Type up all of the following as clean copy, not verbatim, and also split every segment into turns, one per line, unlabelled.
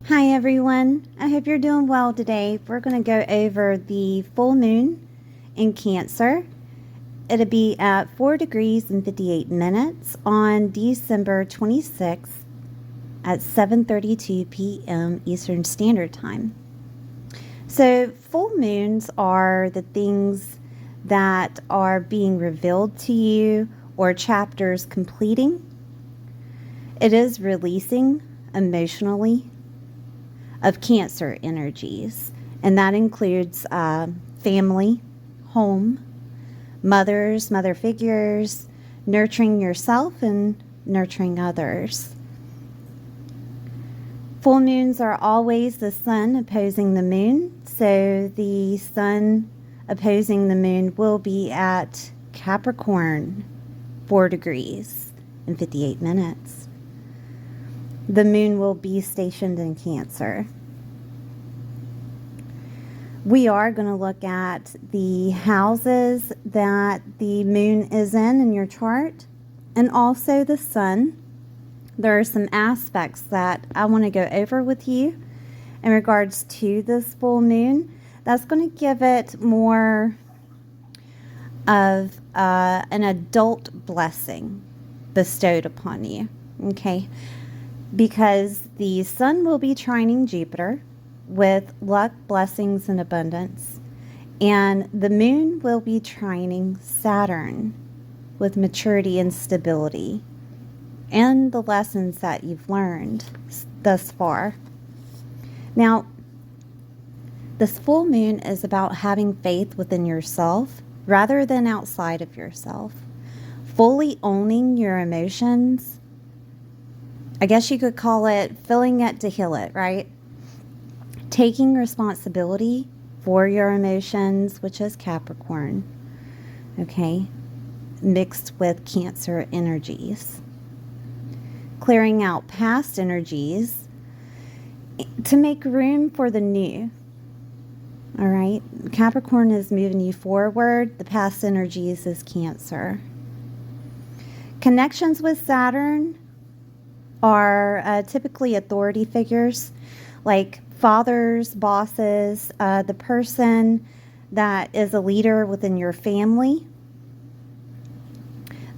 Hi everyone, I hope you're doing well today. We're going to go over the full moon in Cancer. It'll be at 4 degrees and 58 minutes on December 26th at 7:32 p.m. Eastern Standard Time. So full moons are the things that are being revealed to you or chapters completing. It is releasing emotionally of Cancer energies, and that includes family, home, mother figures, nurturing yourself and nurturing others. Full moons are always the sun opposing the moon, so the sun opposing the moon will be at Capricorn, 4 degrees and 58 minutes. The moon will be stationed in Cancer. We are going to look at the houses that the moon is in your chart, and also the sun. There are some aspects that I want to go over with you in regards to this full moon. That's going to give it more of an adult blessing bestowed upon you, okay? Because the sun will be trining Jupiter with luck, blessings, and abundance. And the moon will be trining Saturn with maturity and stability and the lessons that you've learned thus far. Now, this full moon is about having faith within yourself rather than outside of yourself. Fully owning your emotions. I guess you could call it feeling it to heal it, right? Taking responsibility for your emotions, which is Capricorn, okay, mixed with Cancer energies. Clearing out past energies to make room for the new, all right? Capricorn is moving you forward. The past energies is Cancer. Connections with Saturn are typically authority figures like fathers, bosses, the person that is a leader within your family.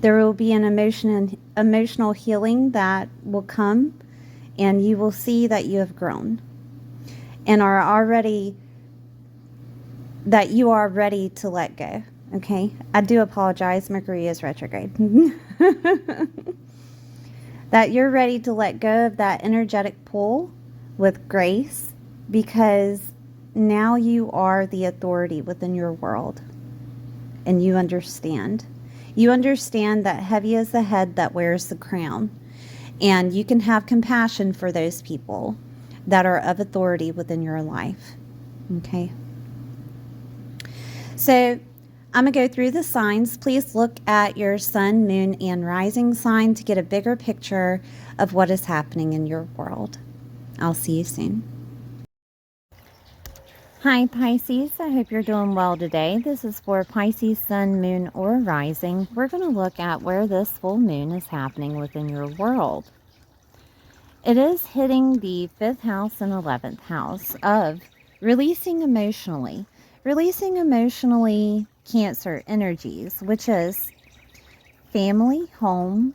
There will be an emotional healing that will come, and you will see that you have grown and are already, that you are ready to let go, okay? I do apologize, Mercury is retrograde. That you're ready to let go of that energetic pull with grace, because now you are the authority within your world and you understand. You understand that heavy is the head that wears the crown, and you can have compassion for those people that are of authority within your life, okay? So I'm going to go through the signs. Please look at your sun, moon, and rising sign to get a bigger picture of what is happening in your world. I'll see you soon. Hi Pisces, I hope you're doing well today. This is for Pisces, sun, moon, or rising. We're going to look at where this full moon is happening within your world. It is hitting the 5th house and 11th house of releasing emotionally. Releasing emotionally Cancer energies, which is family, home,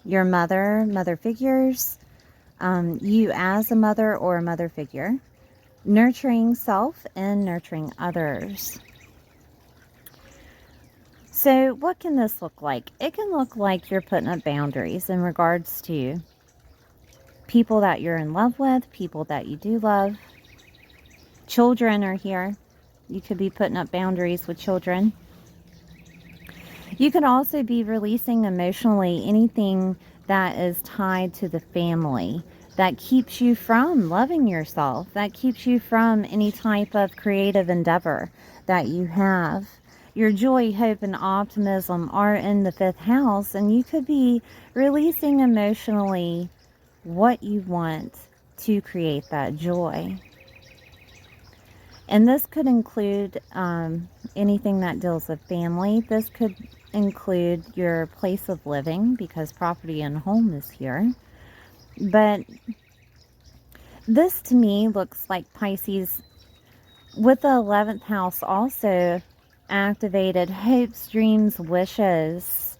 your mother figures, you as a mother or a mother figure, nurturing self and nurturing others. So what can this look like? It can look like you're putting up boundaries in regards to people that you're in love with, people that you do love. Children are here. You could be putting up boundaries with children. You could also be releasing emotionally anything that is tied to the family that keeps you from loving yourself, that keeps you from any type of creative endeavor that you have. Your joy, hope, and optimism are in the 5th house, and you could be releasing emotionally what you want to create that joy. And this could include anything that deals with family. This could include your place of living, because property and home is here. But this to me looks like Pisces with the 11th house also activated hopes, dreams, wishes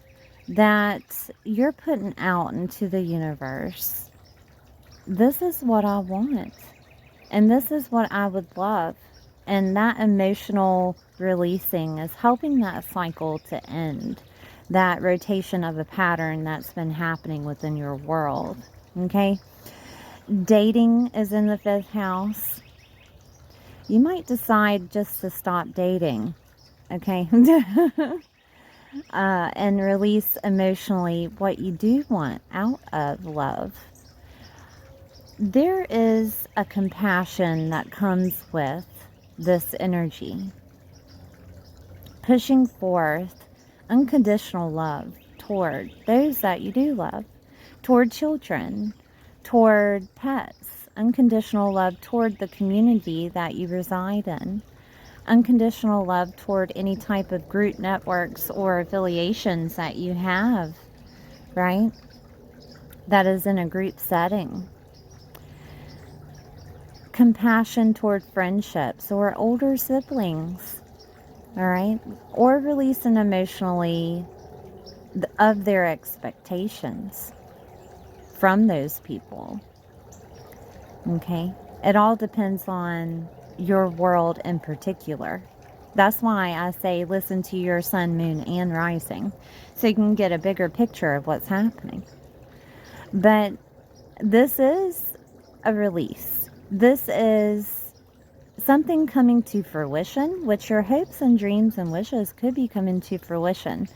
that you're putting out into the universe. This is what I want, and this is what I would love. And that emotional releasing is helping that cycle to end, that rotation of a pattern that's been happening within your world. Okay? Dating is in the 5th house. You might decide just to stop dating. Okay? And release emotionally what you do want out of love. There is a compassion that comes with this energy, pushing forth unconditional love toward those that you do love, toward children, toward pets, unconditional love toward the community that you reside in, unconditional love toward any type of group networks or affiliations that you have, right? That is in a group setting. Compassion toward friendships or older siblings, all right? Or releasing emotionally of their expectations from those people, okay? It all depends on your world in particular. That's why I say listen to your sun, moon, and rising, so you can get a bigger picture of what's happening. But this is a release. This is something coming to fruition, which your hopes and dreams and wishes could be coming to fruition.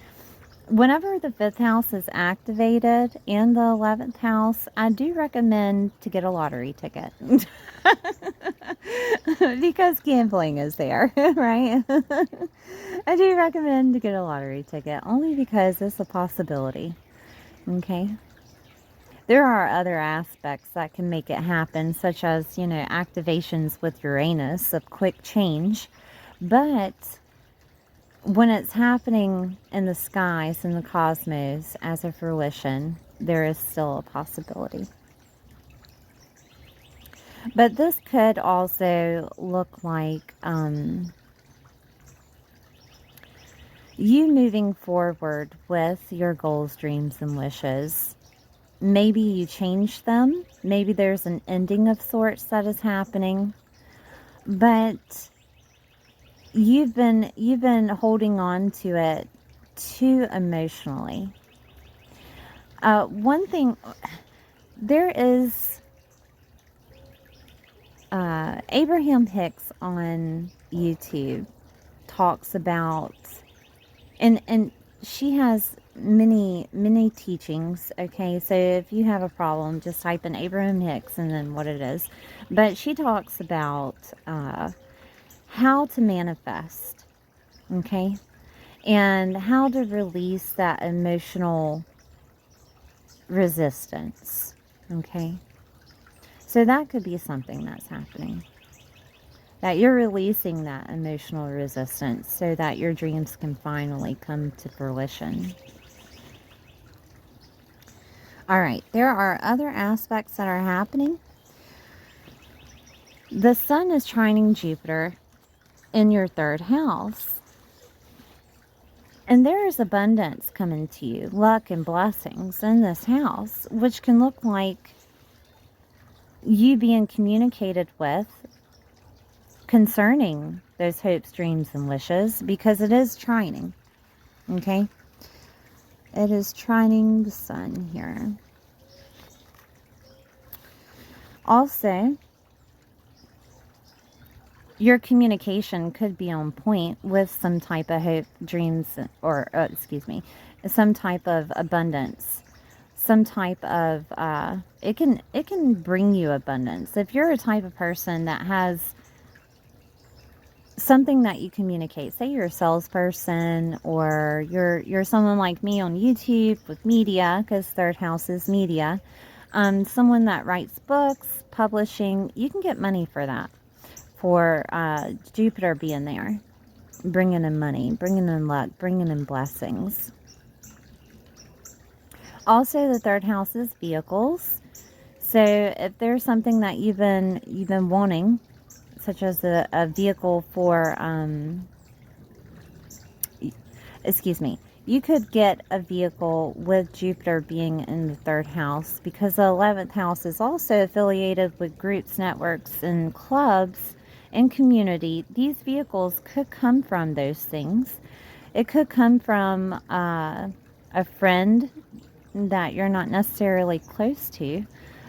Whenever the 5th house is activated and the 11th house, I do recommend to get a lottery ticket. Because gambling is there, right? I do recommend to get a lottery ticket only because it's a possibility. Okay? There are other aspects that can make it happen, such as, activations with Uranus of quick change. But when it's happening in the skies, in the cosmos, as a fruition, there is still a possibility. But this could also look like you moving forward with your goals, dreams, and wishes. Maybe you change them. Maybe there's an ending of sorts that is happening. But you've been holding on to it too emotionally. One thing, there is Abraham Hicks on YouTube talks about, and she has many teachings. Okay, so if you have a problem, just type in Abraham Hicks and then what it is. But she talks about how to manifest, okay, and how to release that emotional resistance. Okay, so that could be something that's happening, that you're releasing that emotional resistance so that your dreams can finally come to fruition. All right, there are other aspects that are happening. The sun is trining Jupiter in your 3rd house. And there is abundance coming to you, luck and blessings in this house, which can look like you being communicated with concerning those hopes, dreams, and wishes, because it is trining. Okay? It is trining the sun here. Also, your communication could be on point with some type of hope, dreams, or some type of abundance, some type of it can bring you abundance. If you're a type of person that has something that you communicate, say you're a salesperson, or you're someone like me on YouTube with media, because 3rd house is media, someone that writes books, publishing, you can get money for that. for Jupiter being there, bringing in money, bringing in luck, bringing in blessings. Also, the third house is vehicles. So if there's something that you've been wanting, such as a vehicle for, excuse me, you could get a vehicle with Jupiter being in the third house, because the 11th house is also affiliated with groups, networks, and clubs and community. These vehicles could come from those things. It could come from a friend that you're not necessarily close to,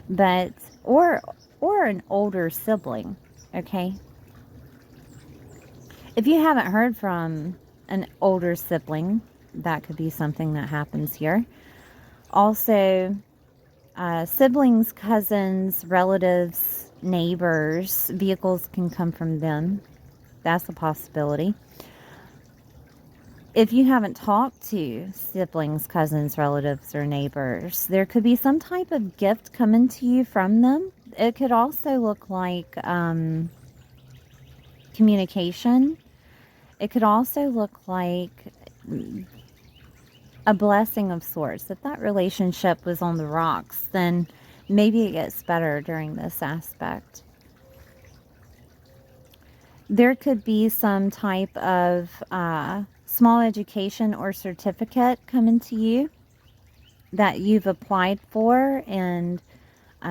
but or an older sibling. Okay, if you haven't heard from an older sibling, that could be something that happens here. Also, siblings, cousins, relatives, neighbors, vehicles can come from them. That's a possibility. If you haven't talked to siblings, cousins, relatives, or neighbors, there could be some type of gift coming to you from them. It could also look like communication. It could also look like a blessing of sorts. If that relationship was on the rocks, then maybe it gets better during this aspect. There could be some type of small education or certificate coming to you that you've applied for, and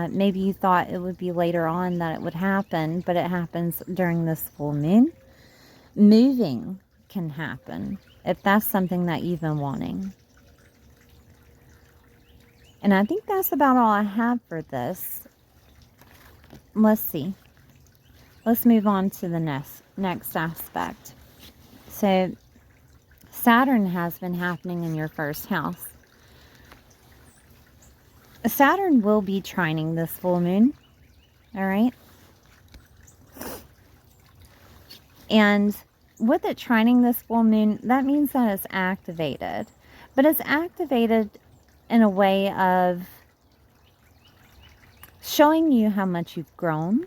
maybe you thought it would be later on that it would happen, but it happens during this full moon. Moving can happen if that's something that you've been wanting. And I think that's about all I have for this. Let's see. Let's move on to the next aspect. So, Saturn has been happening in your first house. Saturn will be trining this full moon. All right. And with it trining this full moon, that means that it's activated. But it's activated in a way of showing you how much you've grown,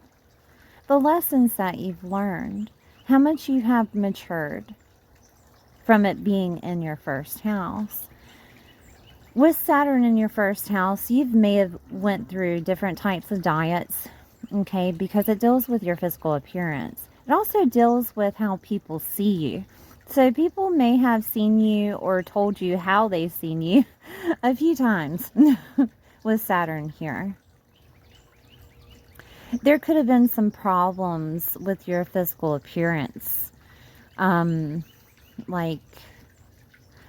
the lessons that you've learned, how much you have matured from it being in your first house. With Saturn in your first house, you may have went through different types of diets, okay, because it deals with your physical appearance. It also deals with how people see you. So people may have seen you or told you how they've seen you a few times with Saturn here. There could have been some problems with your physical appearance. Like,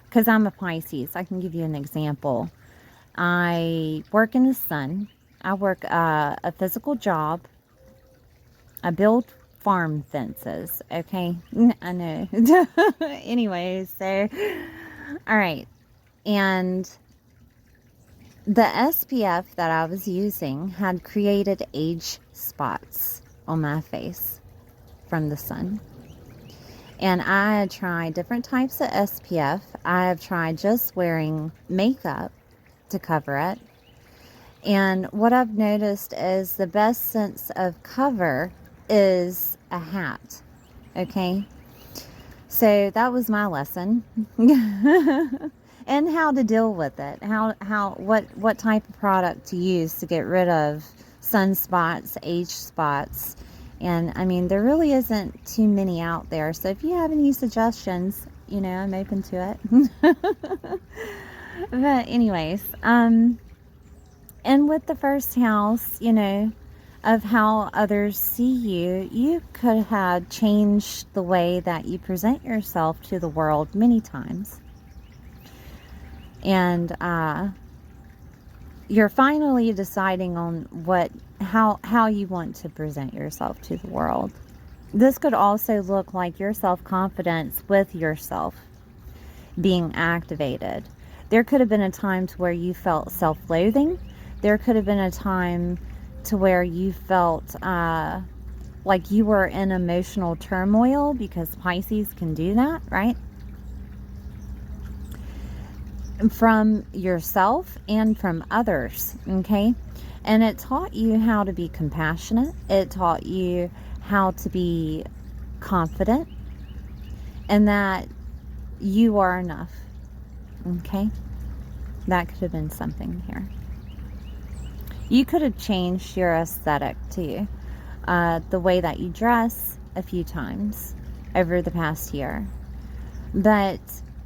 because I'm a Pisces, I can give you an example. I work in the sun. I work a physical job. I build farm fences, okay? I know. Anyway, so, all right. And the SPF that I was using had created age spots on my face from the sun. And I had tried different types of SPF. I have tried just wearing makeup to cover it. And what I've noticed is the best sense of cover is a hat. Okay? So that was my lesson. And how to deal with it. What type of product to use to get rid of sunspots, age spots. And I mean, there really isn't too many out there. So if you have any suggestions, you know, I'm open to it. But anyways, and with the first house, you know, of how others see you, you could have changed the way that you present yourself to the world many times. And you're finally deciding on how you want to present yourself to the world. This could also look like your self-confidence with yourself being activated. There could have been a time to where you felt self-loathing. There could have been a time to where you felt like you were in emotional turmoil, because Pisces can do that, right? From yourself and from others, okay? And it taught you how to be compassionate. It taught you how to be confident and that you are enough. Okay? That could have been something here. You could have changed your aesthetic too. The way that you dress a few times over the past year. But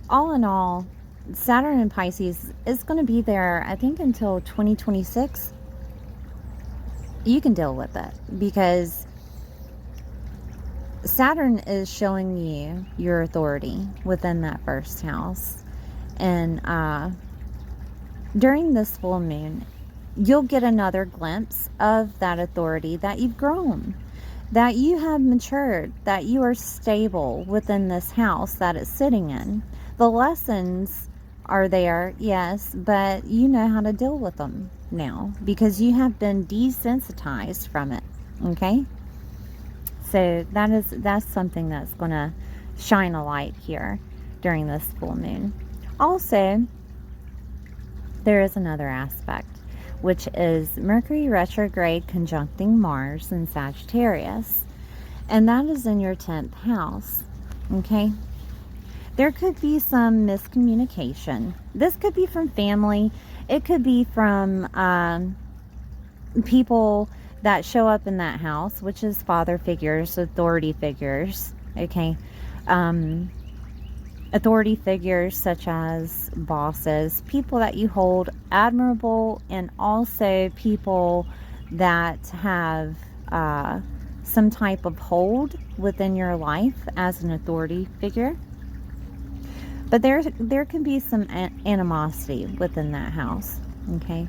all in all, Saturn in Pisces is going to be there, I think, until 2026. You can deal with it because Saturn is showing you your authority within that first house. And during this full moon, you'll get another glimpse of that authority, that you've grown, that you have matured, that you are stable within this house that it's sitting in. The lessons are there, yes, but you know how to deal with them now because you have been desensitized from it. Okay? So that's something that's going to shine a light here during this full moon. Also, there is another aspect, which is Mercury retrograde conjuncting Mars in Sagittarius. And that is in your 10th house. Okay? There could be some miscommunication. This could be from family. It could be from people that show up in that house, which is father figures, authority figures. Okay? Authority figures such as bosses, people that you hold admirable, and also people that have some type of hold within your life as an authority figure. But there can be some animosity within that house, okay?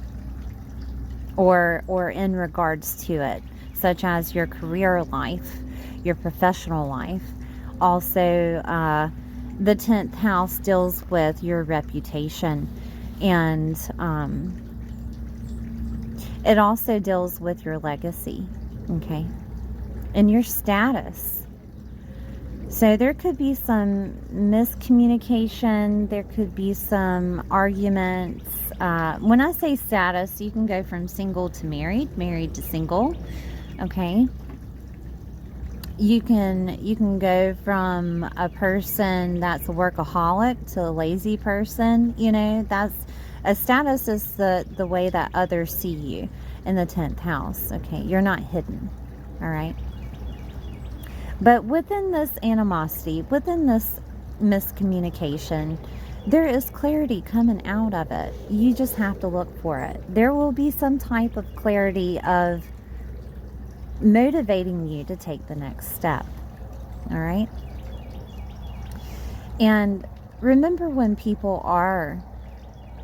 Or in regards to it, such as your career life, your professional life. Also, the 10th house deals with your reputation, and it also deals with your legacy, okay, and your status. So there could be some miscommunication, there could be some arguments. When I say status, you can go from single to married, married to single, okay? You can go from a person that's a workaholic to a lazy person. You know, that's a status is the way that others see you in the 10th house. Okay, you're not hidden. All right. But within this animosity, within this miscommunication, there is clarity coming out of it. You just have to look for it. There will be some type of clarity of motivating you to take the next step. All right? And remember, when people are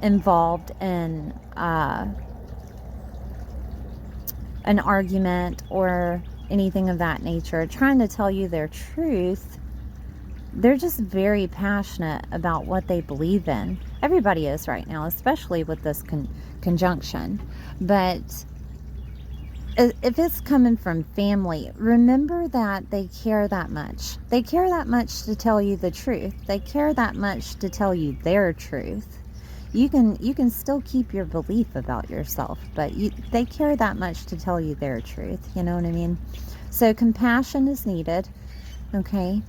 involved in an argument or anything of that nature, trying to tell you their truth, they're just very passionate about what they believe in. Everybody is right now, especially with this conjunction. But if it's coming from family, remember that they care that much. They care that much to tell you the truth. They care that much to tell you their truth. You can still keep your belief about yourself, but they care that much to tell you their truth. You know what I mean? So compassion is needed. Okay.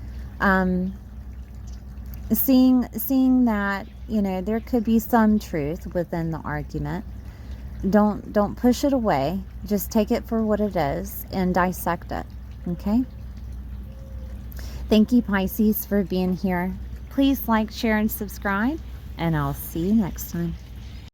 Seeing that, you know, there could be some truth within the argument. Don't push it away. Just take it for what it is and dissect it. Okay? Thank you, Pisces, for being here. Please like, share, and subscribe, and I'll see you next time.